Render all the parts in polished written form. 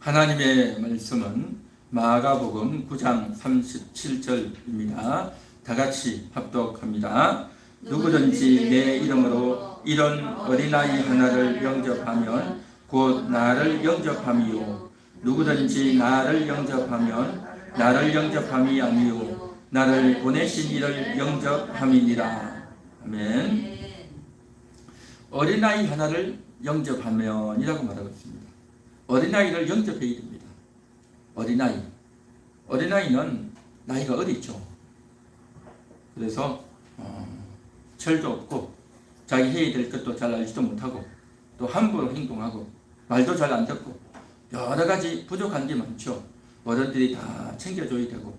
하나님의 말씀은 마가복음 9장 37절입니다. 다 같이 합독합니다. 누구든지 내 이름으로 이런 어린아이 하나를 영접하면 곧 나를 영접함이요. 누구든지 나를 영접하면 나를 영접함이 아니요 나를 보내신 이를 영접함이니라. 아멘. 어린아이 하나를 영접하면 이라고 말하고 있습니다. 어린아이를 영접해야 됩니다. 어린아이는 나이가 어리죠. 그래서 철도 없고 자기 해야 될 것도 잘 알지도 못하고 또 함부로 행동하고 말도 잘 안 듣고 여러 가지 부족한 게 많죠. 어른들이 다 챙겨줘야 되고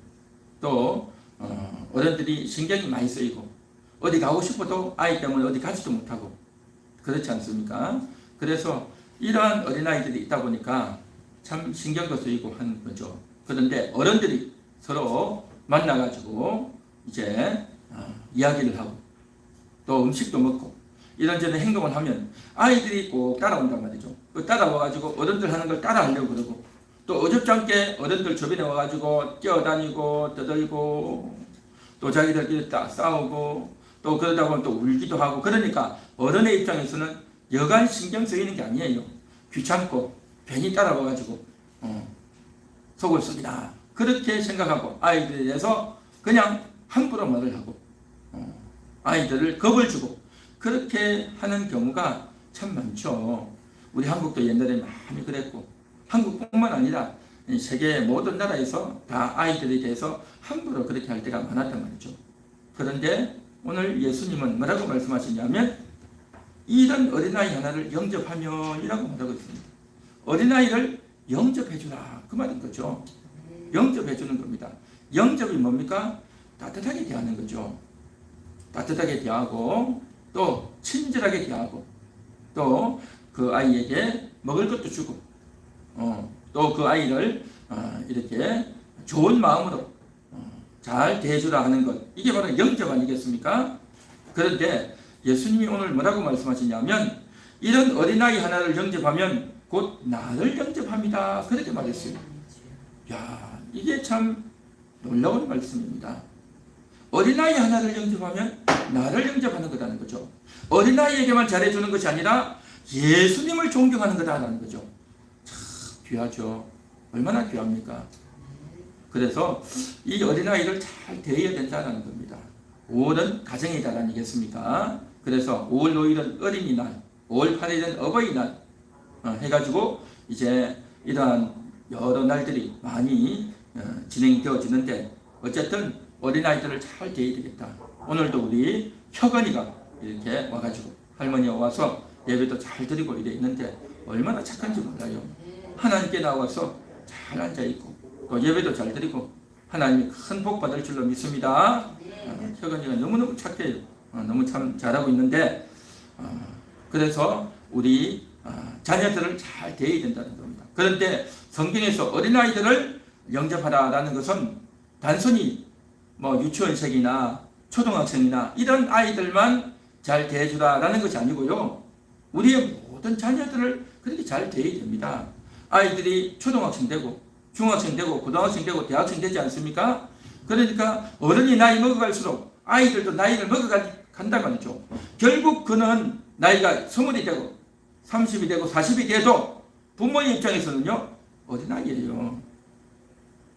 또 어른들이 신경이 많이 쓰이고 어디 가고 싶어도 아이 때문에 어디 가지도 못하고 그렇지 않습니까? 그래서 이러한 어린아이들이 있다 보니까 참 신경도 쓰이고 하는 거죠. 그런데 어른들이 서로 만나가지고 이제 이야기를 하고 또 음식도 먹고 이런저런 행동을 하면 아이들이 꼭 따라온단 말이죠. 따라와가지고 어른들 하는 걸 따라하려고 그러고 또 어줍지 않게 어른들 주변에 와가지고 뛰어다니고 떠들고 또 자기들끼리 싸우고 또 그러다 보면 또 울기도 하고 그러니까 어른의 입장에서는 여간 신경 쓰이는 게 아니에요. 귀찮고 괜히 따라와가지고 속을 썩이다 그렇게 생각하고 아이들에 대해서 그냥 함부로 말을 하고 아이들을 겁을 주고 그렇게 하는 경우가 참 많죠. 우리 한국도 옛날에 많이 그랬고 한국뿐만 아니라 세계 모든 나라에서 다 아이들에 대해서 함부로 그렇게 할 때가 많았단 말이죠. 그런데 오늘 예수님은 뭐라고 말씀하시냐면 이런 어린아이 하나를 영접하면 이라고 말하고 있습니다. 어린아이를 영접해주라 그 말인 거죠. 영접해주는 겁니다. 영접이 뭡니까? 따뜻하게 대하는 거죠. 따뜻하게 대하고 또 친절하게 대하고 또 그 아이에게 먹을 것도 주고 또 그 아이를 이렇게 좋은 마음으로 잘 대해주라 하는 것 이게 바로 영접 아니겠습니까? 그런데 예수님이 오늘 뭐라고 말씀하시냐면 이런 어린아이 하나를 영접하면 곧 나를 영접합니다 그렇게 말했어요. 야, 이게 참 놀라운 말씀입니다. 어린아이 하나를 영접하면 나를 영접하는 거라는 거죠. 어린아이에게만 잘해주는 것이 아니라 예수님을 존경하는 거다라는 거죠. 참 귀하죠. 얼마나 귀합니까? 그래서 이 어린아이를 잘 대해야 된다는 겁니다. 5월은 가정의 달 아니겠습니까? 그래서 5월 5일은 어린이날, 5월 8일은 어버이날 해가지고 이제 이러한 여러 날들이 많이 진행되어지는데 어쨌든 어린아이들을 잘 대해야 되겠다. 오늘도 우리 혁언이가 이렇게 와가지고 할머니가 와서 예배도 잘 드리고 이래 있는데 얼마나 착한지 몰라요. 하나님께 나와서 잘 앉아있고 또 예배도 잘 드리고 하나님이 큰 복 받을 줄로 믿습니다. 혁언이가 너무너무 착해요. 너무 참 잘하고 있는데 그래서 우리 자녀들을 잘 대해야 된다는 겁니다. 그런데 성경에서 어린아이들을 영접하라라는 것은 단순히 뭐 유치원생이나 초등학생이나 이런 아이들만 잘 대해주라라는 것이 아니고요. 우리의 모든 자녀들을 그렇게 잘 대해야 됩니다. 아이들이 초등학생 되고 중학생 되고 고등학생 되고 대학생 되지 않습니까? 그러니까 어른이 나이 먹어갈수록 아이들도 나이를 먹어간단 말이죠. 결국 그는 나이가 20이 되고 30이 되고 40이 돼도 부모의 입장에서는요 어린아이예요.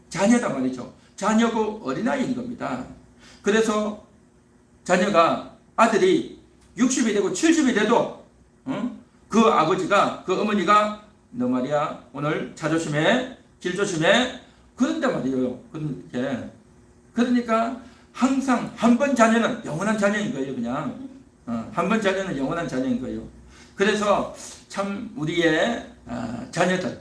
자녀다 말이죠. 자녀고 어린아이인 겁니다. 그래서 자녀가 아들이 60이 되고 70이 돼도 그 아버지가 그 어머니가 너 말이야 오늘 차 조심해 길 조심해 그런단 말이에요. 그러니까 항상 한 번 자녀는 영원한 자녀인 거예요. 그냥 한 번 자녀는 영원한 자녀인 거예요. 그래서 참 우리의 자녀들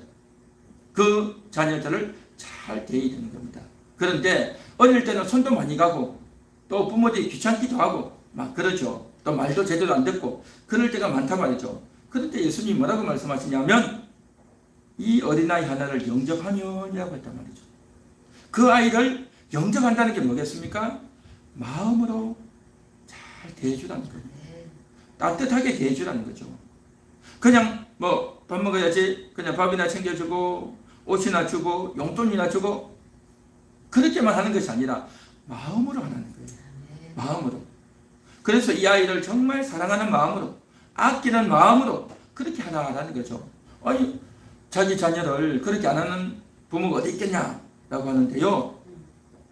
그 자녀들을 잘 대해야 되는 겁니다. 그런데 어릴 때는 손도 많이 가고 또 부모들이 귀찮기도 하고 막 그러죠. 또 말도 제대로 안 듣고 그럴 때가 많단 말이죠. 그런데 예수님이 뭐라고 말씀하시냐면 이 어린아이 하나를 영접하면이라고 했단 말이죠. 그 아이를 영접한다는 게 뭐겠습니까? 마음으로 잘 대해주라는 겁니다. 따뜻하게 대해주라는 거죠. 그냥 뭐 밥 먹어야지 그냥 밥이나 챙겨주고 옷이나 주고 용돈이나 주고 그렇게만 하는 것이 아니라 마음으로 하는 거예요. 마음으로. 그래서 이 아이를 정말 사랑하는 마음으로, 아끼는 마음으로 그렇게 하라는 거죠. 아니, 자기 자녀를 그렇게 안 하는 부모가 어디 있겠냐라고 하는데요.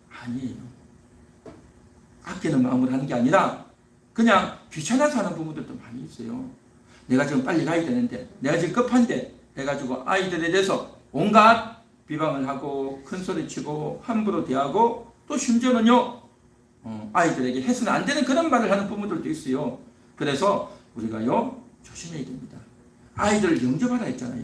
아니에요. 아끼는 마음으로 하는 게 아니라 그냥 귀찮아서 하는 부모들도 많이 있어요. 내가 지금 빨리 가야 되는데, 내가 지금 급한데 해가지고 아이들에 대해서 온갖 비방을 하고 큰소리치고 함부로 대하고 또 심지어는요 아이들에게 해서는 안 되는 그런 말을 하는 부모들도 있어요. 그래서 우리가요 조심해야 됩니다. 아이들을 영접하라 했잖아요.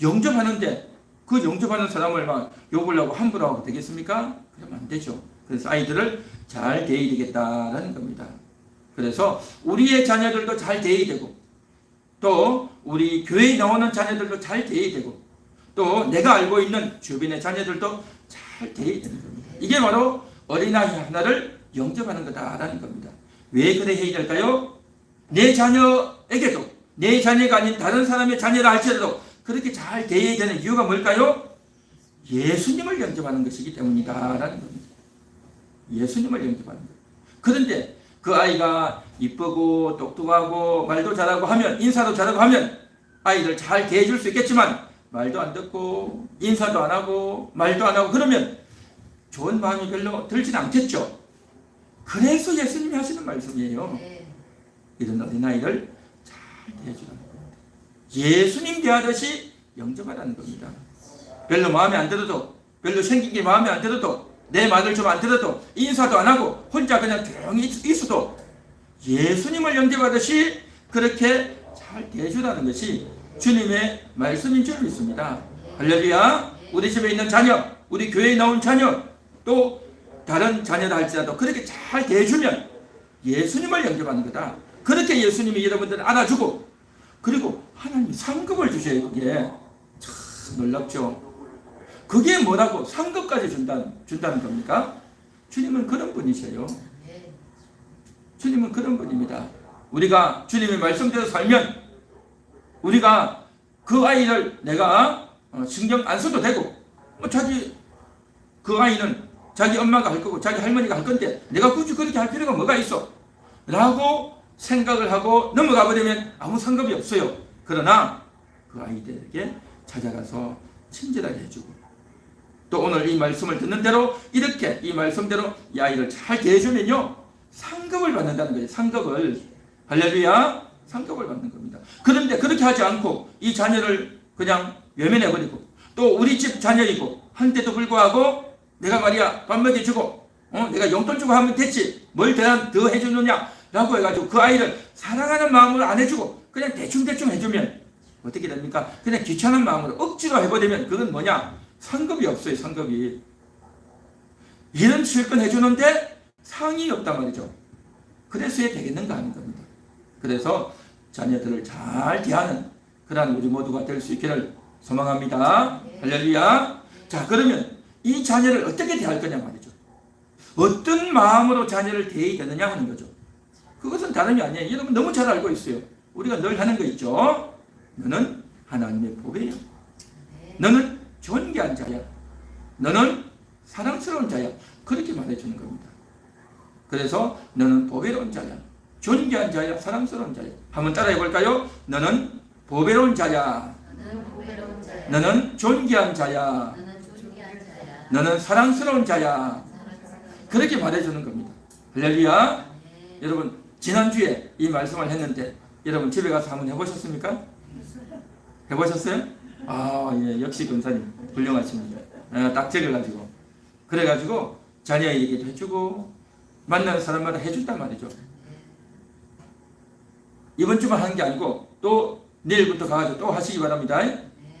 영접하는데 그 영접하는 사람을 막 욕을 하고 함부로 하고 되겠습니까? 그러면 안 되죠. 그래서 아이들을 잘 대해야 되겠다라는 겁니다. 그래서 우리의 자녀들도 잘 대해야 되고, 또 우리 교회에 나오는 자녀들도 잘 대해야 되고, 또 내가 알고 있는 주변의 자녀들도 잘 대해야 되는 겁니다. 이게 바로 어린아이 하나를 영접하는 거다라는 겁니다. 왜 그래 해야 될까요? 내 자녀에게도, 내 자녀가 아닌 다른 사람의 자녀라 할지라도 그렇게 잘 대해야 되는 이유가 뭘까요? 예수님을 영접하는 것이기 때문이다라는 겁니다. 예수님을 영접하는 거예요. 그런데 그 아이가 이쁘고 똑똑하고 말도 잘하고 하면, 인사도 잘하고 하면 아이들 잘 대해줄 수 있겠지만 말도 안 듣고 인사도 안 하고 말도 안 하고 그러면 좋은 마음이 별로 들진 않겠죠. 그래서 예수님이 하시는 말씀이에요. 이런 어린아이를 잘 대해주라는 겁니다. 예수님 대하듯이 영접하라는 겁니다. 별로 마음에 안 들어도, 별로 생긴 게 마음에 안 들어도, 내 말을 좀 안 들어도, 인사도 안 하고 혼자 그냥 조용히 있어도 예수님을 영접하듯이 그렇게 잘 대해주라는 것이 주님의 말씀인 줄 믿습니다. 할렐루야. 우리 집에 있는 자녀, 우리 교회에 나온 자녀, 또 다른 자녀다 할지라도 그렇게 잘 대해주면 예수님을 영접하는 거다. 그렇게 예수님이 여러분들을 알아주고, 그리고 하나님이 상급을 주셔요. 그게 참 놀랍죠. 그게 뭐라고 상급까지 준다는 겁니까? 주님은 그런 분이셔요. 주님은 그런 분입니다. 우리가 주님의 말씀대로 살면 우리가 그 아이를 내가 신경 안 써도 되고, 그 아이는 자기 엄마가 할 거고 자기 할머니가 할 건데 내가 굳이 그렇게 할 필요가 뭐가 있어? 라고 생각을 하고 넘어가 버리면 아무 상관이 없어요. 그러나 그 아이들에게 찾아가서 친절하게 해주고, 또 오늘 이 말씀을 듣는 대로 이렇게 이 말씀대로 이 아이를 잘 대해주면요 상급을 받는다는 거예요. 상급을. 할렐루야. 상급을 받는 겁니다. 그런데 그렇게 하지 않고 이 자녀를 그냥 외면해버리고, 또 우리 집 자녀이고 한데도 불구하고 내가 말이야 밥 먹여주고 내가 용돈 주고 하면 됐지 뭘 더 해주느냐 라고 해가지고 그 아이를 사랑하는 마음으로 안 해주고 그냥 대충대충 해주면 어떻게 됩니까? 그냥 귀찮은 마음으로 억지로 해버리면 그건 뭐냐? 상급이 없어요. 상급이. 이런 실컷 해주는데 상이 없단 말이죠. 그래서야 되겠는가 하는 겁니다. 그래서 자녀들을 잘 대하는 그러한 우리 모두가 될 수 있기를 소망합니다. 할렐루야. 자, 그러면 이 자녀를 어떻게 대할 거냐 말이죠. 어떤 마음으로 자녀를 대해야 되느냐 하는 거죠. 그것은 다름이 아니에요. 여러분 너무 잘 알고 있어요. 우리가 늘 하는 거 있죠. 너는 하나님의 복이야. 너는 존귀한 자야. 너는 사랑스러운 자야. 그렇게 말해주는 겁니다. 그래서 너는 보배로운 자야. 존귀한 자야. 사랑스러운 자야. 한번 따라해 볼까요? 너는 보배로운 자야. 너는 존귀한 자야. 너는 사랑스러운 자야. 그렇게 말해주는 겁니다. 할렐루야. 여러분 지난주에 이 말씀을 했는데 여러분 집에 가서 한번 해보셨습니까? 해보셨어요? 예, 역시 권사님 훌륭하십니다. 딱 적어가지고 그래가지고 자녀에게도 해주고 만나는 사람마다 해준단 말이죠. 이번 주만 하는 게 아니고 또 내일부터 가가지고 또 하시기 바랍니다.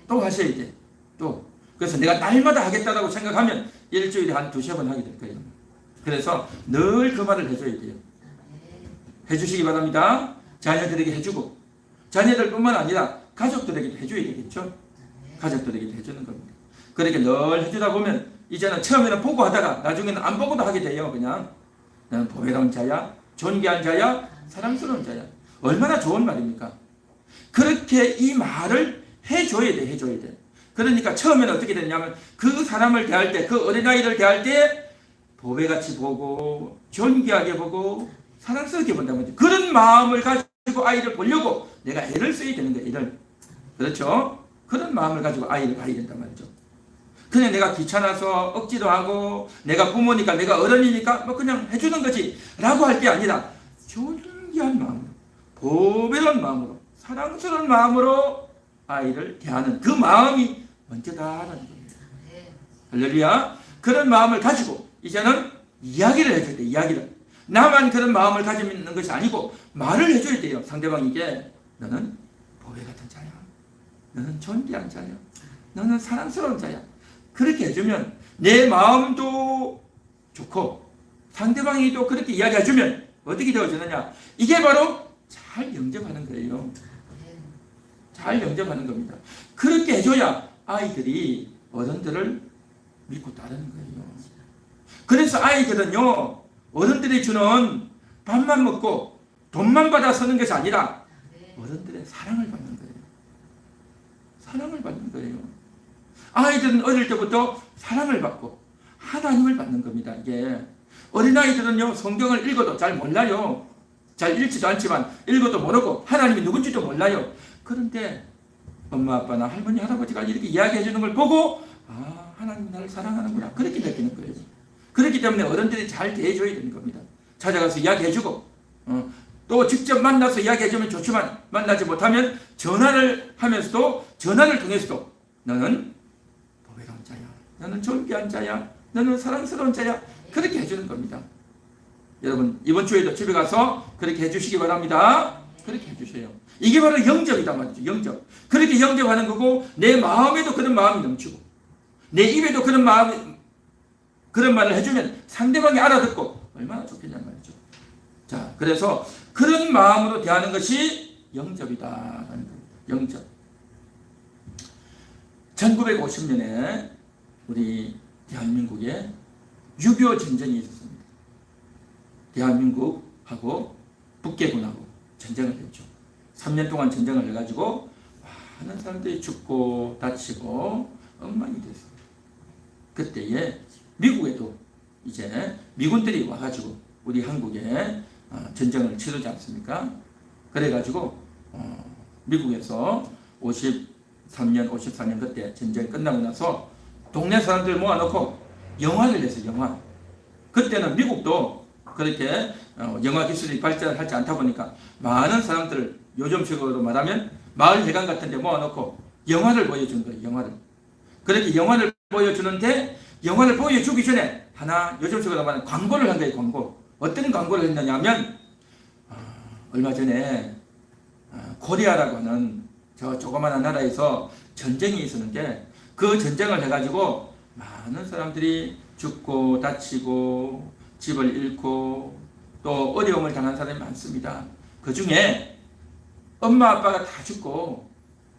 또 하셔야 돼. 또 그래서 내가 날마다 하겠다라고 생각하면 일주일에 한 2-3번 하게 될 거예요. 그래서 늘 그 말을 해줘야 돼요. 해주시기 바랍니다. 자녀들에게 해주고 자녀들뿐만 아니라 가족들에게도 해줘야 되겠죠. 가족들에게도 해주는 겁니다. 그렇게 늘 해주다 보면 이제는 처음에는 보고 하다가 나중에는 안 보고도 하게 돼요. 그냥 나는 보배로운 자야, 존귀한 자야, 사랑스러운 자야. 얼마나 좋은 말입니까? 그렇게 이 말을 해줘야 돼. 해줘야 돼. 그러니까 처음에는 어떻게 됐냐면 그 사람을 대할 때, 그 어린아이를 대할 때 보배같이 보고 존귀하게 보고 사랑스럽게 본다는 거죠. 그런 마음을 가지고 아이를 보려고 내가 애를 써야 되는 거예요. 애를. 그렇죠? 그런 마음을 가지고 아이를 봐야 된단 말이죠. 그냥 내가 귀찮아서 억지로 하고 내가 부모니까 내가 어른이니까 뭐 그냥 해주는 거지 라고 할 게 아니라 존귀한 마음으로, 보배로운 마음으로, 사랑스러운 마음으로 아이를 대하는 그 마음이 먼저다라는 겁니다. 할렐루야. 그런 마음을 가지고 이제는 이야기를 해줄 때, 이야기를. 나만 그런 마음을 가지고 있는 것이 아니고 말을 해줘야 돼요. 상대방에게 너는 보배 같은 자야. 너는 존귀한 자야. 너는 사랑스러운 자야. 그렇게 해주면 내 마음도 좋고 상대방이 또 그렇게 이야기해주면 어떻게 되어지느냐. 이게 바로 잘 영접하는 거예요. 잘 영접하는 겁니다. 그렇게 해줘야 아이들이 어른들을 믿고 따르는 거예요. 그래서 아이들은요, 어른들이 주는 밥만 먹고 돈만 받아 서는 것이 아니라 어른들의 사랑을 받는 거예요. 사랑을 받는 거예요. 아이들은 어릴 때부터 사랑을 받고 하나님을 받는 겁니다. 이게 어린아이들은요, 성경을 읽어도 잘 몰라요. 잘 읽지도 않지만 읽어도 모르고 하나님이 누군지도 몰라요. 그런데 엄마 아빠나 할머니 할아버지가 이렇게 이야기해 주는 걸 보고 아, 하나님 나를 사랑하는구나, 그렇게 느끼는 거예요. 그렇기 때문에 어른들이 잘 대해줘야 되는 겁니다. 찾아가서 이야기해주고 또 직접 만나서 이야기해주면 좋지만 만나지 못하면 전화를 하면서도, 전화를 통해서도 너는 보배로운 자야, 너는 존귀한 자야, 너는 사랑스러운 자야, 그렇게 해주는 겁니다. 여러분 이번 주에도 집에 가서 그렇게 해주시기 바랍니다. 그렇게 해주세요. 이게 바로 영접이다 말이죠. 영접. 그렇게 영접하는 거고 내 마음에도 그런 마음이 넘치고 내 입에도 그런 마음이, 그런 말을 해주면 상대방이 알아듣고 얼마나 좋겠냔 말이죠. 자, 그래서 그런 마음으로 대하는 것이 영접이다라는 겁니다. 영접. 1950년에 우리 대한민국에 6.25 전쟁이 있었습니다. 대한민국하고 북계군하고 전쟁을 했죠. 3년 동안 전쟁을 해가지고 많은 사람들이 죽고 다치고 엉망이 됐습니다. 그때에 미국에도 이제 미군들이 와가지고 우리 한국에 전쟁을 치르지 않습니까? 그래가지고 미국에서 53년, 54년 그때 전쟁이 끝나고 나서 동네 사람들 모아놓고 영화를 냈어요. 영화. 그때는 미국도 그렇게 영화 기술이 발전하지 않다 보니까 많은 사람들을 요즘식으로 말하면 마을 회관 같은 데 모아놓고 영화를 보여준 거예요. 영화를. 그렇게 영화를 보여주는데 영화를 보여주기 전에 하나 요즘식으로 말하면 광고를 한 거예요. 광고. 어떤 광고를 했느냐 하면 얼마 전에 코리아라고 하는 저 조그마한 나라에서 전쟁이 있었는데 그 전쟁을 해가지고 많은 사람들이 죽고 다치고 집을 잃고 또 어려움을 당한 사람이 많습니다. 그 중에 엄마 아빠가 다 죽고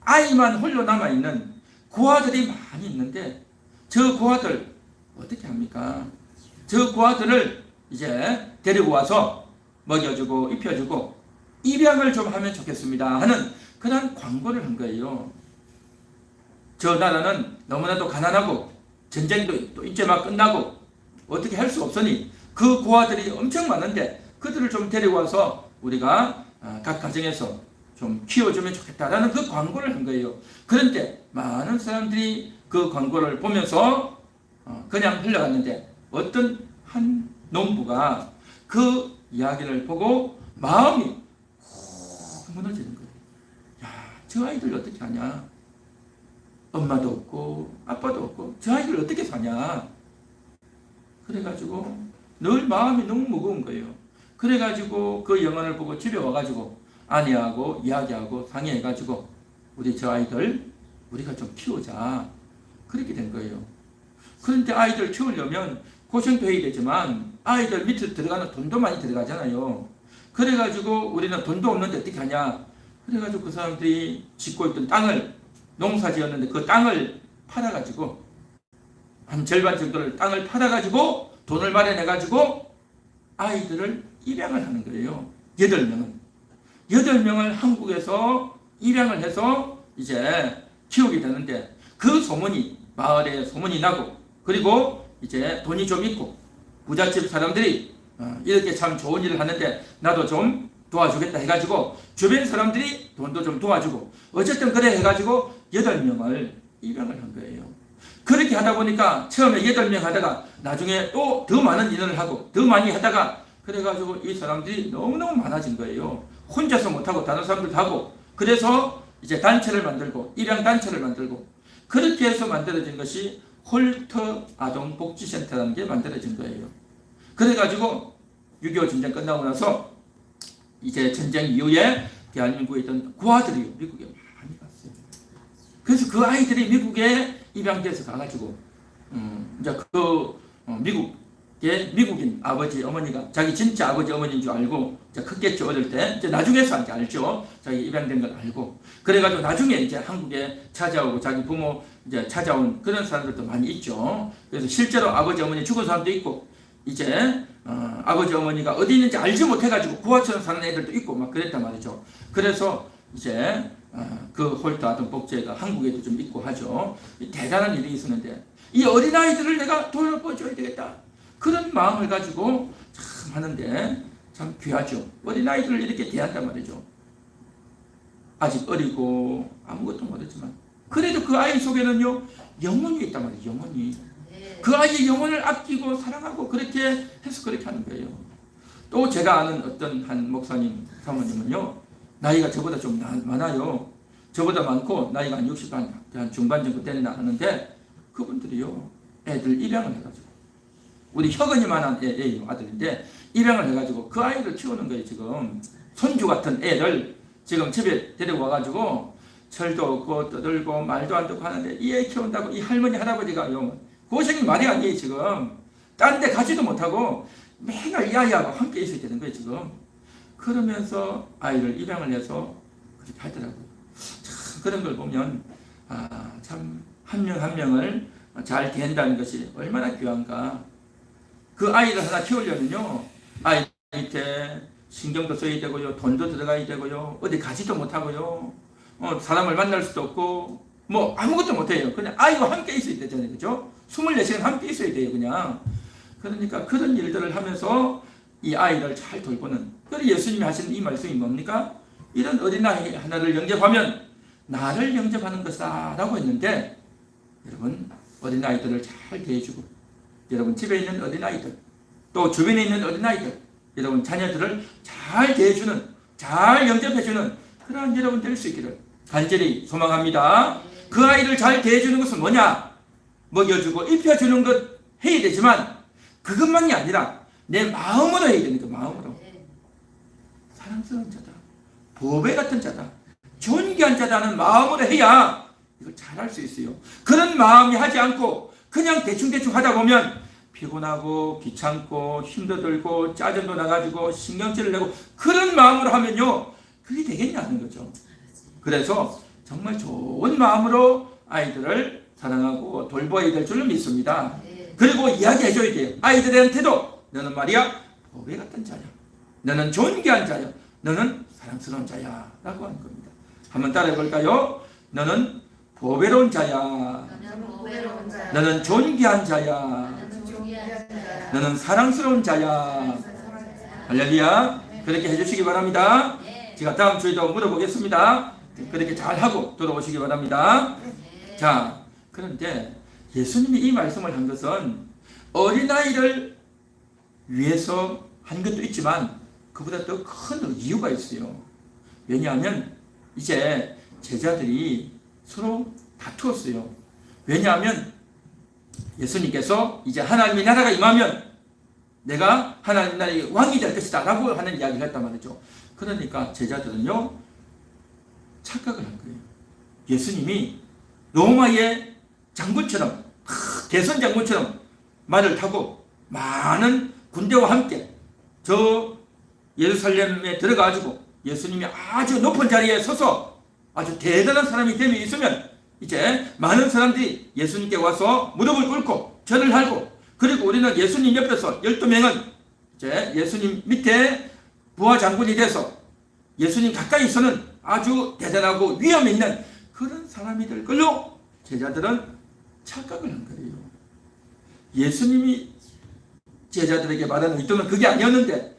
아이만 홀로 남아있는 고아들이 많이 있는데 저 고아들 어떻게 합니까? 저 고아들을 이제 데리고 와서 먹여주고 입혀주고 입양을 좀 하면 좋겠습니다 하는 그런 광고를 한 거예요. 저 나라는 너무나도 가난하고 전쟁도 또 이제 막 끝나고 어떻게 할 수 없으니 그 고아들이 엄청 많은데 그들을 좀 데리고 와서 우리가 각 가정에서 좀 키워주면 좋겠다라는 그 광고를 한 거예요. 그런데 많은 사람들이 그 광고를 보면서 그냥 흘러갔는데 어떤 한 농부가 그 이야기를 보고 마음이 훅 무너지는 거예요. 야, 저 아이들 어떻게 하냐? 엄마도 없고 아빠도 없고 저 아이들 어떻게 사냐? 그래가지고 늘 마음이 너무 무거운 거예요. 그래가지고 그 영화를 보고 집에 와가지고 아내하고 이야기하고 상의해가지고 우리 저 아이들 우리가 좀 키우자, 그렇게 된 거예요. 그런데 아이들 키우려면 고생도 해야 되지만 아이들 밑에 들어가는 돈도 많이 들어가잖아요. 그래가지고 우리는 돈도 없는데 어떻게 하냐? 그래가지고 그 사람들이 짓고 있던 땅을, 농사 지었는데 그 땅을 팔아가지고 한 절반 정도를 땅을 팔아가지고 돈을 마련해가지고 아이들을 입양을 하는 거예요. 8명을 한국에서 입양을 해서 이제 키우게 되는데 그 소문이 마을에 소문이 나고, 그리고 이제 돈이 좀 있고 부잣집 사람들이 이렇게 참 좋은 일을 하는데 나도 좀 도와주겠다 해가지고 주변 사람들이 돈도 좀 도와주고, 어쨌든 그래 해가지고 8명을 입양을 한 거예요. 그렇게 하다 보니까 처음에 8명 하다가 나중에 또 더 많은 인원을 하고 더 많이 하다가, 그래가지고 이 사람들이 너무너무 많아진 거예요. 혼자서 못하고 다른 사람들도 하고, 그래서 이제 단체를 만들고 입양 단체를 만들고, 그렇게 해서 만들어진 것이 홀터 아동복지센터라는 게 만들어진 거예요. 그래가지고 6.25 전쟁 끝나고 나서 이제 전쟁 이후에 대한민국에 있던 고아들이 미국에 많이 갔어요. 그래서 그 아이들이 미국에 입양돼서 가가지고 이제 미국인 아버지 어머니가 자기 진짜 아버지 어머니인 줄 알고 이제 컸겠죠. 어릴 때 이제 나중에서 이제 알죠. 자기 입양된 걸 알고, 그래가지고 나중에 이제 한국에 찾아오고 자기 부모 이제 찾아온 그런 사람들도 많이 있죠. 그래서 실제로 아버지 어머니 죽은 사람도 있고, 이제 아버지 어머니가 어디 있는지 알지 못해가지고 고아처럼 사는 애들도 있고 막 그랬단 말이죠. 그래서 이제 그 홀터 아동복지회가 한국에도 좀 있고 하죠. 대단한 일이 있었는데, 이 어린아이들을 내가 돌봐줘야 되겠다, 그런 마음을 가지고 참 하는데 참 귀하죠. 어린아이들을 이렇게 대한단 말이죠. 아직 어리고 아무것도 모르지만 그래도 그 아이 속에는요 영혼이 있단 말이에요. 영혼이. 그 아이의 영혼을 아끼고 사랑하고 그렇게 해서 그렇게 하는 거예요. 또 제가 아는 어떤 한 목사님 사모님은요, 나이가 저보다 좀 많아요. 저보다 많고 나이가 한 60한 한 중반 정도 되나 하는데, 그분들이요 애들 입양을 해가지고, 우리 혁은이만한 애예요. 아들인데 입양을 해가지고 그 아이를 키우는 거예요. 지금 손주 같은 애를 지금 집에 데리고 와가지고 철도 없고 떠들고 말도 안 듣고 하는데, 이 애 키운다고 이 할머니 할아버지가요 고생이 말이 아니에요. 지금 딴 데 가지도 못하고 맨날 이 아이하고 함께 있어야 되는 거예요. 지금 그러면서 아이를 입양을 해서 그렇게 하더라고요. 참 그런 걸 보면 참 한 명 한 명을 잘 대한다는 것이 얼마나 귀한가. 그 아이를 하나 키우려면요 아이 밑에 신경도 써야 되고요, 돈도 들어가야 되고요, 어디 가지도 못하고요, 사람을 만날 수도 없고 뭐 아무것도 못해요. 그냥 아이와 함께 있어야 되잖아요. 그죠? 24시간 함께 있어야 돼요. 그냥. 그러니까 그런 일들을 하면서 이 아이를 잘 돌보는, 그래서 예수님이 하시는 이 말씀이 뭡니까? 이런 어린아이 하나를 영접하면 나를 영접하는 것이다 라고 했는데, 여러분 어린아이들을 잘 대해주고, 여러분 집에 있는 어린아이들, 또 주변에 있는 어린아이들, 여러분 자녀들을 잘 대해주는, 잘 영접해주는 그러한 여러분 될 수 있기를 간절히 소망합니다. 그 아이를 잘 대해주는 것은 뭐냐? 먹여주고 입혀주는 것 해야 되지만 그것만이 아니라 내 마음으로 해야 되는 거. 마음으로 사랑스러운 자다, 보배 같은 자다, 존귀한 자다는 마음으로 해야 이걸 잘할 수 있어요. 그런 마음이 하지 않고 그냥 대충대충 하다 보면 피곤하고 귀찮고 힘도 들고 짜증도 나가지고 신경질을 내고, 그런 마음으로 하면요 그게 되겠냐 하는 거죠. 그래서 정말 좋은 마음으로 아이들을 사랑하고 돌봐야 될 줄로 믿습니다. 그리고 이야기해줘야 돼요. 아이들한테도 너는 말이야 보배 같은 자야, 너는 존귀한 자야, 너는 사랑스러운 자야 라고 하는 겁니다. 한번 따라해 볼까요? 너는 보배로운 자야, 너는 존귀한 자야, 너는 사랑스러운 자야. 할렐루야. 그렇게 해주시기 바랍니다. 제가 다음 주에도 물어보겠습니다. 그렇게 잘하고 돌아오시기 바랍니다. 자, 그런데 예수님이 이 말씀을 한 것은 어린아이를 위해서 한 것도 있지만 그보다 더 큰 이유가 있어요. 왜냐하면 이제 제자들이 서로 다투었어요. 왜냐하면 예수님께서 이제 하나님의 나라가 임하면 내가 하나님 나라의 왕이 될 것이다 라고 하는 이야기를 했단 말이죠. 그러니까 제자들은요 착각을 한 거예요. 예수님이 로마의 장군처럼, 대선 장군처럼 말을 타고 많은 군대와 함께 저 예루살렘에 들어가가지고 예수님이 아주 높은 자리에 서서 아주 대단한 사람이 되면 있으면 이제 많은 사람들이 예수님께 와서 무릎을 꿇고 절을 하고, 그리고 우리는 예수님 옆에서 12명은 이제 예수님 밑에 부하 장군이 돼서 예수님 가까이서는 아주 대단하고 위험 있는 그런 사람이 될 걸로 제자들은 착각을 한 거예요. 예수님이 제자들에게 말하는 의도는 그게 아니었는데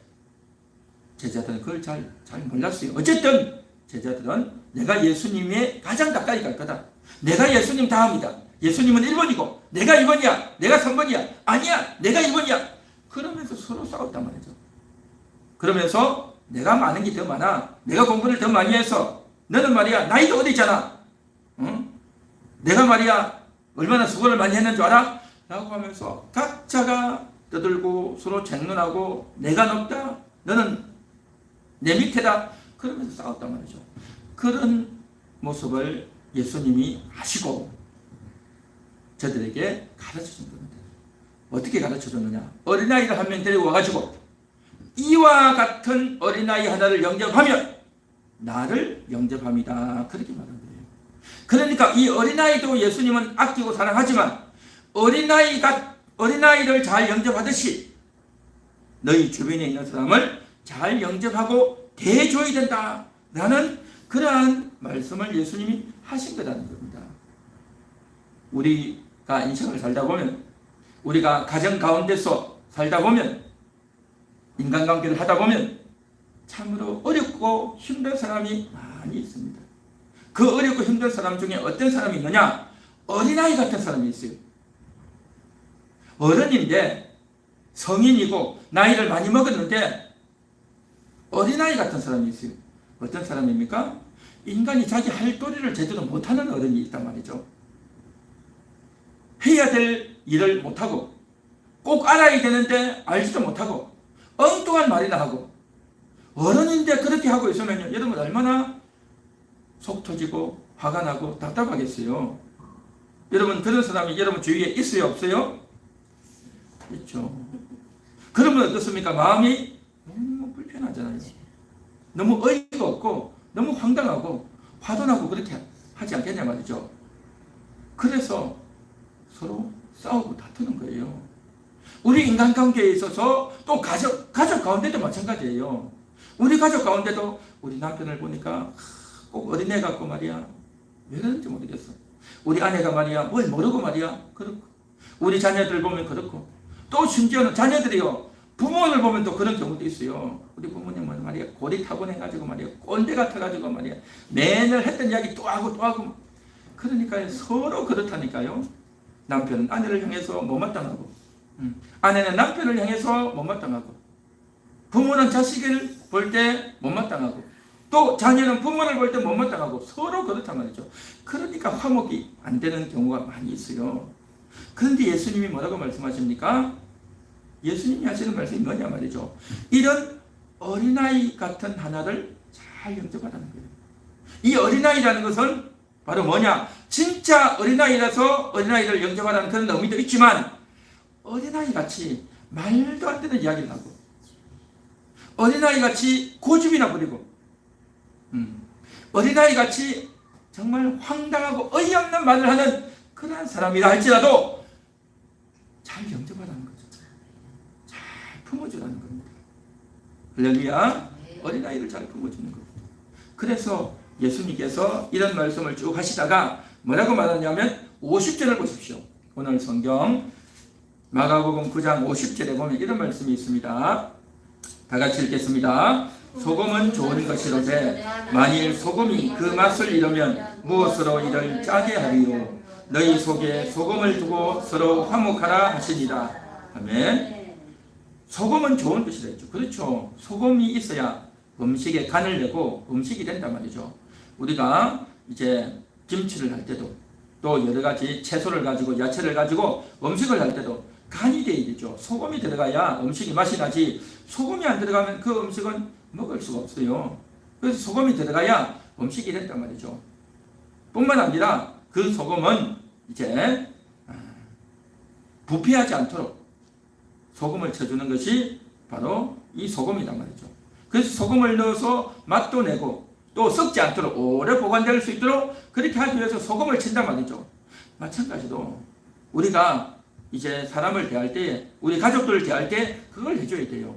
제자들은 그걸 잘 몰랐어요. 어쨌든 제자들은 내가 예수님의 가장 가까이 갈 거다. 내가 예수님 다음이다. 예수님은 1번이고 내가 2번이야. 내가 3번이야. 아니야. 내가 2번이야. 그러면서 서로 싸웠단 말이죠. 그러면서 내가 많은 게 더 많아. 내가 공부를 더 많이 해서 너는 말이야 나이도 어디 있잖아. 응? 내가 말이야 얼마나 수고를 많이 했는 줄 알아? 라고 하면서 각자가 떠들고 서로 쟁론하고 내가 높다. 너는 내 밑에다. 그러면서 싸웠단 말이죠. 그런 모습을 예수님이 아시고 저들에게 가르쳐 준 겁니다. 어떻게 가르쳐 줬느냐? 어린아이를 한 명 데리고 와가지고 이와 같은 어린아이 하나를 영접하면 나를 영접합니다. 그렇게 말한 거예요. 그러니까 이 어린아이도 예수님은 아끼고 사랑하지만 어린아이를 잘 영접하듯이 너희 주변에 있는 사람을 잘 영접하고 대해줘야 된다. 라는 그러한 말씀을 예수님이 하신 거라는 겁니다. 우리가 인생을 살다 보면 우리가 가정 가운데서 살다 보면 인간관계를 하다 보면 참으로 어렵고 힘든 사람이 많이 있습니다. 그 어렵고 힘든 사람 중에 어떤 사람이 있느냐? 어린아이 같은 사람이 있어요. 어른인데 성인이고 나이를 많이 먹었는데 어린아이 같은 사람이 있어요. 어떤 사람입니까? 인간이 자기 할 도리를 제대로 못하는 어른이 있단 말이죠. 해야 될 일을 못하고 꼭 알아야 되는데 알지도 못하고 엉뚱한 말이나 하고 어른인데 그렇게 하고 있으면 여러분 얼마나 속 터지고 화가 나고 답답하겠어요. 여러분 그런 사람이 여러분 주위에 있어요 없어요? 있죠. 그러면 어떻습니까? 마음이 너무 불편하잖아요. 너무 어이가 없고 너무 황당하고 화도 나고 그렇게 하지 않겠냐 말이죠. 그래서 서로 싸우고 다투는 거예요. 우리 인간관계에 있어서 또 가족 가운데도 마찬가지예요. 우리 가족 가운데도 우리 남편을 보니까 꼭 어린애 같고 말이야. 왜 그런지 모르겠어. 우리 아내가 말이야 뭘 모르고 말이야. 그렇고 우리 자녀들 보면 그렇고 또 심지어는 자녀들이요 부모를 보면 또 그런 경우도 있어요. 우리 부모님은 말이야 고리 타고내가지고 말이야 꼰대 같아가지고 말이야 맨날 했던 이야기 또 하고 그러니까 서로 그렇다니까요. 남편은 아내를 향해서 못마땅하고 아내는 남편을 향해서 못마땅하고 부모는 자식을 볼 때 못마땅하고 또 자녀는 부모를 볼 때 못마땅하고 서로 그렇단 말이죠. 그러니까 화목이 안 되는 경우가 많이 있어요. 그런데 예수님이 뭐라고 말씀하십니까? 예수님이 하시는 말씀이 뭐냐 말이죠. 이런 어린아이 같은 하나를 잘 영접하라는 거예요. 이 어린아이라는 것은 바로 뭐냐? 진짜 어린아이라서 어린아이를 영접하라는 그런 의미도 있지만 어린아이같이 말도 안 되는 이야기를 하고 어린아이같이 고집이나 부리고 어린아이같이 정말 황당하고 어이없는 말을 하는 그러한 사람이라 할지라도 잘 영접하라는 거죠. 잘 품어주라는 겁니다. 할렐루야. 어린아이를 잘 품어주는 겁니다. 그래서 예수님께서 이런 말씀을 쭉 하시다가 뭐라고 말하냐면 50절을 보십시오. 오늘 성경 마가복음 9장 50절에 보면 이런 말씀이 있습니다. 다 같이 읽겠습니다. 소금은 좋은 것이로되 만일 소금이 그 맛을 잃으면 무엇으로 이를 짜게 하리요. 너희 속에 소금을 두고 서로 화목하라 하시니라. 아멘. 소금은 좋은 것이라 했죠. 그렇죠. 소금이 있어야 음식에 간을 내고 음식이 된단 말이죠. 우리가 이제 김치를 할 때도 또 여러 가지 채소를 가지고 야채를 가지고 음식을 할 때도 간이 돼야 되죠. 소금이 들어가야 음식이 맛이 나지 소금이 안 들어가면 그 음식은 먹을 수가 없어요. 그래서 소금이 들어가야 음식이 된단 말이죠. 뿐만 아니라 그 소금은 이제 부패하지 않도록 소금을 쳐주는 것이 바로 이 소금이란 말이죠. 그래서 소금을 넣어서 맛도 내고 또 썩지 않도록 오래 보관될 수 있도록 그렇게 하기 위해서 소금을 친단 말이죠. 마찬가지로 우리가 이제 사람을 대할 때 우리 가족들을 대할 때 그걸 해줘야 돼요.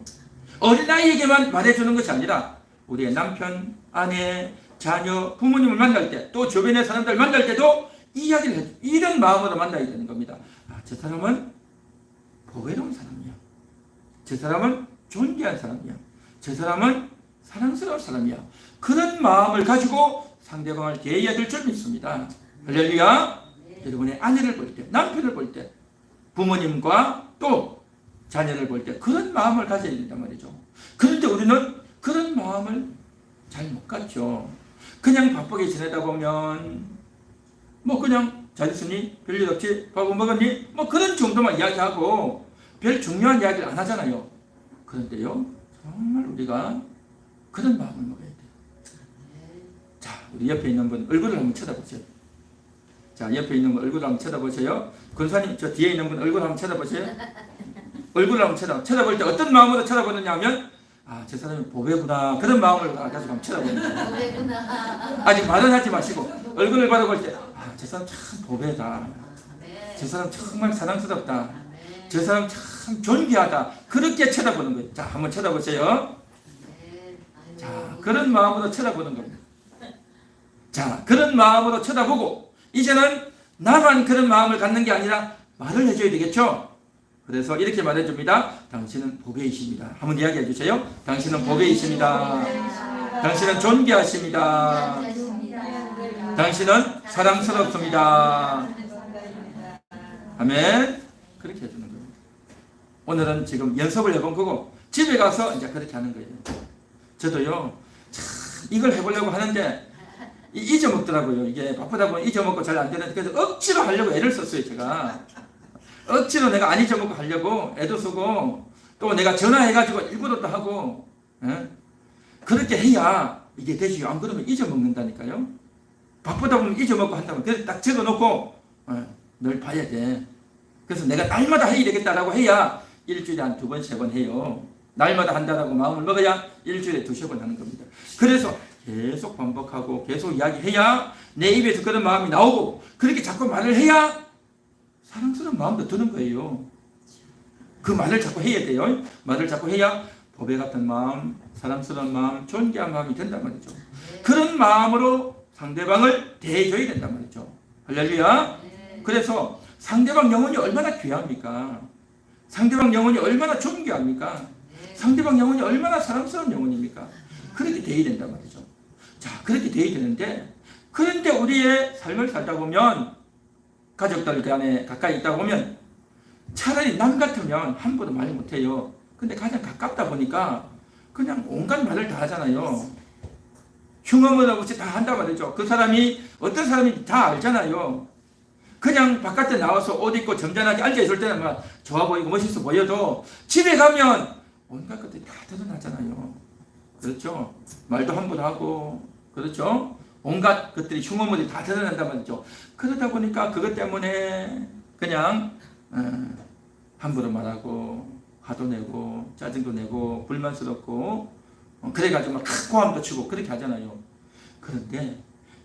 어린아이에게만 말해주는 것이 아니라 우리의 남편, 아내, 자녀, 부모님을 만날 때 또 주변의 사람들 만날 때도 이 이야기를 해줘. 이런 마음으로 만나야 되는 겁니다. 아, 저 사람은 보배로운 사람이야. 저 사람은 존귀한 사람이야. 저 사람은 사랑스러운 사람이야. 그런 마음을 가지고 상대방을 대해야 될 줄 믿습니다. 할렐루야. 여러분의 아내를 볼 때, 남편을 볼 때, 부모님과 또 자녀를 볼 때 그런 마음을 가져야 된단 말이죠. 그런데 우리는 그런 마음을 잘 못 갖죠. 그냥 바쁘게 지내다 보면 뭐 그냥 잘 있으니 별일 없지, 밥은 먹었니, 뭐 그런 정도만 이야기하고 별 중요한 이야기를 안 하잖아요. 그런데요, 정말 우리가 그런 마음을 먹어야 돼요. 자, 우리 옆에 있는 분 얼굴을 한번 쳐다보세요. 자, 옆에 있는 분 얼굴을 한번 쳐다보세요. 권사님, 저 뒤에 있는 분 얼굴 한번 쳐다보세요. 얼굴을 한번 쳐다볼 때 어떤 마음으로 쳐다보느냐 하면, 아, 저 사람이 보배구나, 그런 마음을 가지고 한번 쳐다보는 거예요. 보배구나. 아직 말은 하지 마시고 얼굴을 바라볼 때, 아, 저 사람 참 보배다, 저 사람 정말 사랑스럽다, 저 사람 참 존귀하다, 그렇게 쳐다보는 거예요. 자, 한번 쳐다보세요. 자, 그런 마음으로 쳐다보는 겁니다. 자, 그런 마음으로 쳐다보고 이제는 나만 그런 마음을 갖는 게 아니라 말을 해줘야 되겠죠. 그래서 이렇게 말해줍니다. 당신은 보배이십니다. 한번 이야기해 주세요. 당신은 보배이십니다. 당신은 존귀하십니다. 당신은 사랑스럽습니다. 아멘. 그렇게 해주는 거예요. 오늘은 지금 연습을 해본 거고 집에 가서 이제 그렇게 하는 거예요. 저도요, 참 이걸 해보려고 하는데 잊어먹더라고요. 이게 바쁘다 보면 잊어먹고 잘 안 되는데, 그래서 억지로 하려고 애를 썼어요. 제가 억지로 내가 안 잊어먹고 하려고 애도 쓰고, 또 내가 전화해가지고 일부러 또 하고, 그렇게 해야 이게 되지요. 안 그러면 잊어먹는다니까요. 바쁘다 보면 잊어먹고 한다면 그래서 딱 적어놓고 널 봐야 돼. 그래서 내가 날마다 해야 되겠다라고 해야 일주일에 한 2번, 3번 해요. 날마다 한다라고 마음을 먹어야 일주일에 2-3번 하는 겁니다. 그래서 계속 반복하고 계속 이야기해야 내 입에서 그런 마음이 나오고, 그렇게 자꾸 말을 해야 사랑스러운 마음도 드는 거예요. 그 말을 자꾸 해야 돼요. 말을 자꾸 해야 보배 같은 마음, 사랑스러운 마음, 존귀한 마음이 된단 말이죠. 그런 마음으로 상대방을 대해줘야 된단 말이죠. 할렐루야. 그래서 상대방 영혼이 얼마나 귀합니까? 상대방 영혼이 얼마나 존귀합니까? 상대방 영혼이 얼마나 사랑스러운 영혼입니까? 그렇게 대해야 된단 말이죠. 자, 그렇게 대해야 되는데, 그런데 우리의 삶을 살다 보면, 가족들 간에 가까이 있다 보면 차라리 남 같으면 함부로 말 못해요. 근데 가장 가깝다 보니까 그냥 온갖 말을 다 하잖아요. 흉어문 없이 다 한단 말이죠. 그 사람이 어떤 사람인지 다 알잖아요. 그냥 바깥에 나와서 옷 입고 점잖하게 앉아있을 때는 막 좋아 보이고 멋있어 보여도 집에 가면 온갖 것들이 다 드러나잖아요. 그렇죠? 말도 함부로 하고, 그렇죠? 온갖 것들이 흉어물이 다 드러난단 말이죠. 그러다 보니까 그것 때문에 그냥 함부로 말하고 화도 내고 짜증도 내고 불만스럽고 그래가지고 막 고함도 치고 그렇게 하잖아요. 그런데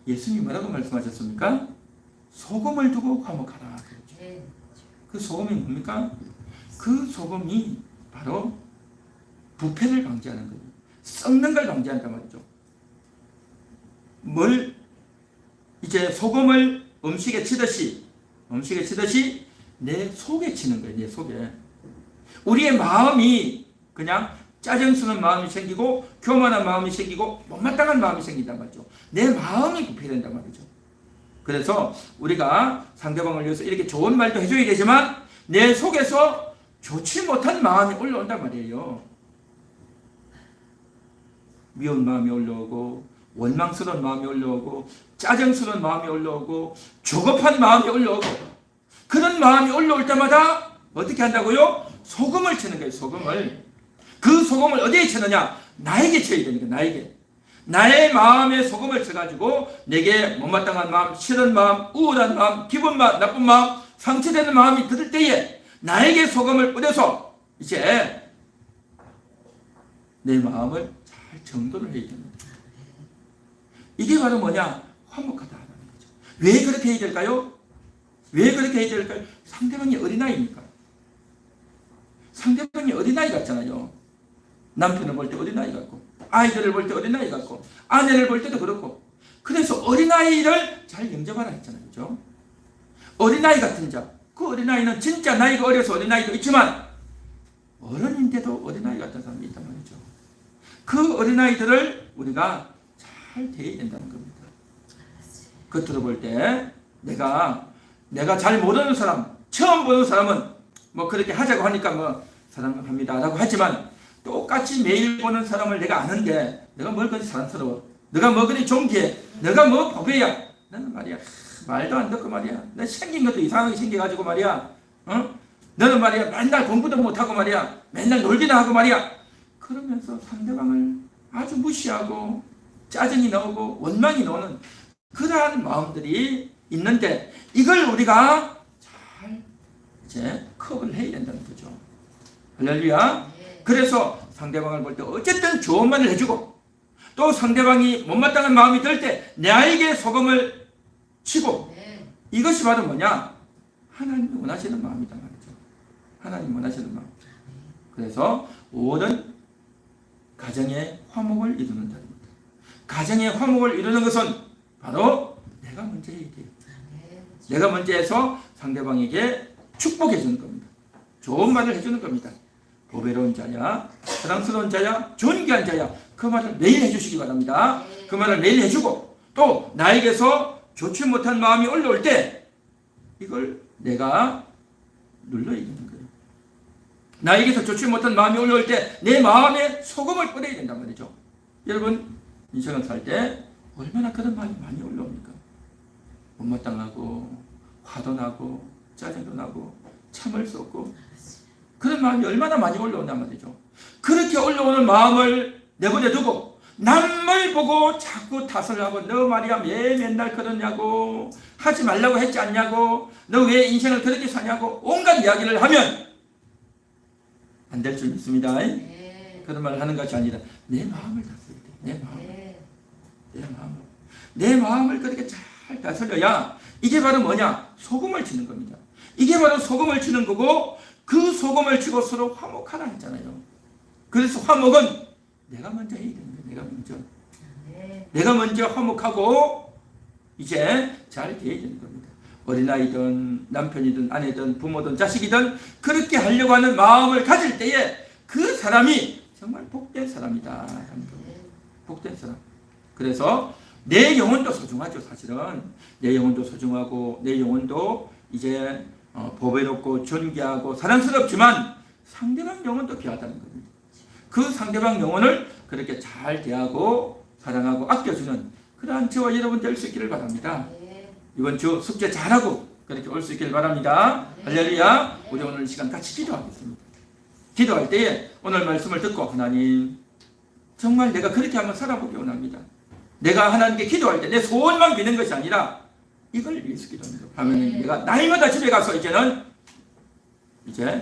예수님이 뭐라고 말씀하셨습니까? 소금을 두고 화목하라. 그렇죠? 그 소금이 뭡니까? 그 소금이 바로 부패를 방지하는 거예요. 썩는 걸 방지한단 말이죠. 뭘 이제 소금을 음식에 치듯이 내 속에 치는 거예요. 내 속에. 우리의 마음이 그냥 짜증스러운 마음이 생기고 교만한 마음이 생기고 못마땅한 마음이 생긴단 말이죠. 내 마음이 부패된단 말이죠. 그래서 우리가 상대방을 위해서 이렇게 좋은 말도 해줘야 되지만 내 속에서 좋지 못한 마음이 올라온단 말이에요. 미운 마음이 올라오고 원망스러운 마음이 올라오고 짜증스러운 마음이 올라오고 조급한 마음이 올라오고, 그런 마음이 올라올 때마다 어떻게 한다고요? 소금을 치는 거예요. 소금을. 그 소금을 어디에 치느냐? 나에게 쳐야 되니까. 나에게. 나의 마음에 소금을 쳐가지고 내게 못마땅한 마음, 싫은 마음, 우울한 마음, 기분 마음, 나쁜 마음, 상처되는 마음이 들 때에 나에게 소금을 뿌려서 이제 내 마음을 잘 정돈을 해야 됩니다. 이게 바로 뭐냐? 화목하다는 거죠. 왜 그렇게 해야 될까요? 왜 그렇게 해야 될까요? 상대방이 어린아이니까. 상대방이 어린아이 같잖아요. 남편을 볼 때 어린아이 같고, 아이들을 볼 때 어린아이 같고, 아내를 볼 때도 그렇고. 그래서 어린아이를 잘 영접하라 했잖아요. 그죠? 어린아이 같은 자. 그 어린아이는 진짜 나이가 어려서 어린아이도 있지만 어른인데도 어린아이 같은 사람이 있단 말이죠. 그 어린아이들을 우리가 잘 대해야 된다는 겁니다. 겉으로 볼 때 내가 잘 모르는 사람, 처음 보는 사람은 뭐 그렇게 하자고 하니까 뭐 사랑합니다 라고 하지만 똑같이 매일 보는 사람을 내가 아는데 내가 뭘 그리 사랑스러워, 내가 뭐 그리 존귀해, 내가 뭐 보배야, 나는 말이야 말도 안 듣고 말이야, 내 생긴 것도 이상하게 생겨가지고 말이야, 너는 말이야 맨날 공부도 못하고 말이야 맨날 놀기나 하고 말이야, 그러면서 상대방을 아주 무시하고 짜증이 나오고 원망이 나오는 그러한 마음들이 있는데 이걸 우리가 잘 이제 컵을 해야 된다는 거죠. 할렐루야. 그래서 상대방을 볼 때 어쨌든 좋은 말을 해주고 또 상대방이 못마땅한 마음이 들 때 나에게 소금을 치고, 이것이 바로 뭐냐? 하나님이 원하시는 마음이다 말이죠. 하나님 원하시는 마음. 그래서 모든 가정의 화목을 이루는 자입니다. 가정의 화목을 이루는 것은 바로 내가 먼저 해야 돼요. 내가 먼저 해서 상대방에게 축복해 주는 겁니다. 좋은 말을 해주는 겁니다. 보배로운 자야, 사랑스러운 자야, 존귀한 자야, 그 말을 매일 해주시기 바랍니다. 그 말을 매일 해주고 또 나에게서 좋지 못한 마음이 올라올 때 이걸 내가 눌러야 되는 거예요. 나에게서 좋지 못한 마음이 올라올 때 내 마음에 소금을 뿌려야 된단 말이죠. 여러분 인생을 살 때 얼마나 그런 마음이 많이 올라옵니까? 못마땅하고 화도 나고 짜증도 나고 참을 수 없고 그런 마음이 얼마나 많이 올라오냔 말이죠. 그렇게 올라오는 마음을 내버려 두고 남을 보고 자꾸 탓을 하고 너 말이야 왜 맨날 그러냐고, 하지 말라고 했지 않냐고, 너 왜 인생을 그렇게 사냐고 온갖 이야기를 하면 안 될 줄 믿습니다. 그런 말을 하는 것이 아니라 내 마음을 다스려야 돼. 내 마음을 그렇게 잘 다스려야 이게 바로 뭐냐? 소금을 치는 겁니다. 이게 바로 소금을 치는 거고 그 소금을 치고 서로 화목하라 했잖아요. 그래서 화목은 내가 먼저 해야 되는 거예요. 내가 먼저 화목하고 이제 잘 돼야 되는 겁니다. 어린아이든 남편이든 아내든 부모든 자식이든 그렇게 하려고 하는 마음을 가질 때에 그 사람이 정말 복된 사람이다. 복된 사람. 그래서 내 영혼도 소중하죠. 사실은 내 영혼도 소중하고 내 영혼도 이제 보배롭고 존귀하고 사랑스럽지만 상대방 영혼도 귀하다는 겁니다. 그 상대방 영혼을 그렇게 잘 대하고 사랑하고 아껴주는 그러한 저와 여러분 될 수 있기를 바랍니다. 이번 주 숙제 잘하고 그렇게 올 수 있기를 바랍니다. 할렐루야. 우리 오늘 이 시간 같이 기도하겠습니다. 기도할 때에 오늘 말씀을 듣고 하나님 정말 내가 그렇게 한번 살아보기 원합니다. 내가 하나님께 기도할 때 내 소원만 비는 것이 아니라 이걸 위해서 기도합니다. 하나님 내가 날마다 집에 가서 이제는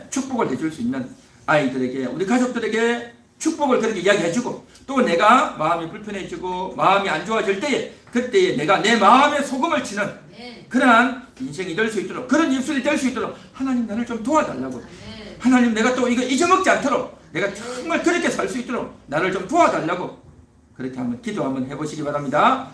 축복을 해줄 수 있는 아이들에게 우리 가족들에게 축복을 그렇게 이야기해주고 또 내가 마음이 불편해지고 마음이 안 좋아질 때에 그때에 내가 내 마음에 소금을 치는 그러한 인생이 될 수 있도록 그런 입술이 될 수 있도록 하나님 나를 좀 도와달라고, 하나님 내가 또 이거 잊어먹지 않도록 내가 정말 그렇게 살 수 있도록 나를 좀 도와달라고 그렇게 한번 기도 한번 해보시기 바랍니다.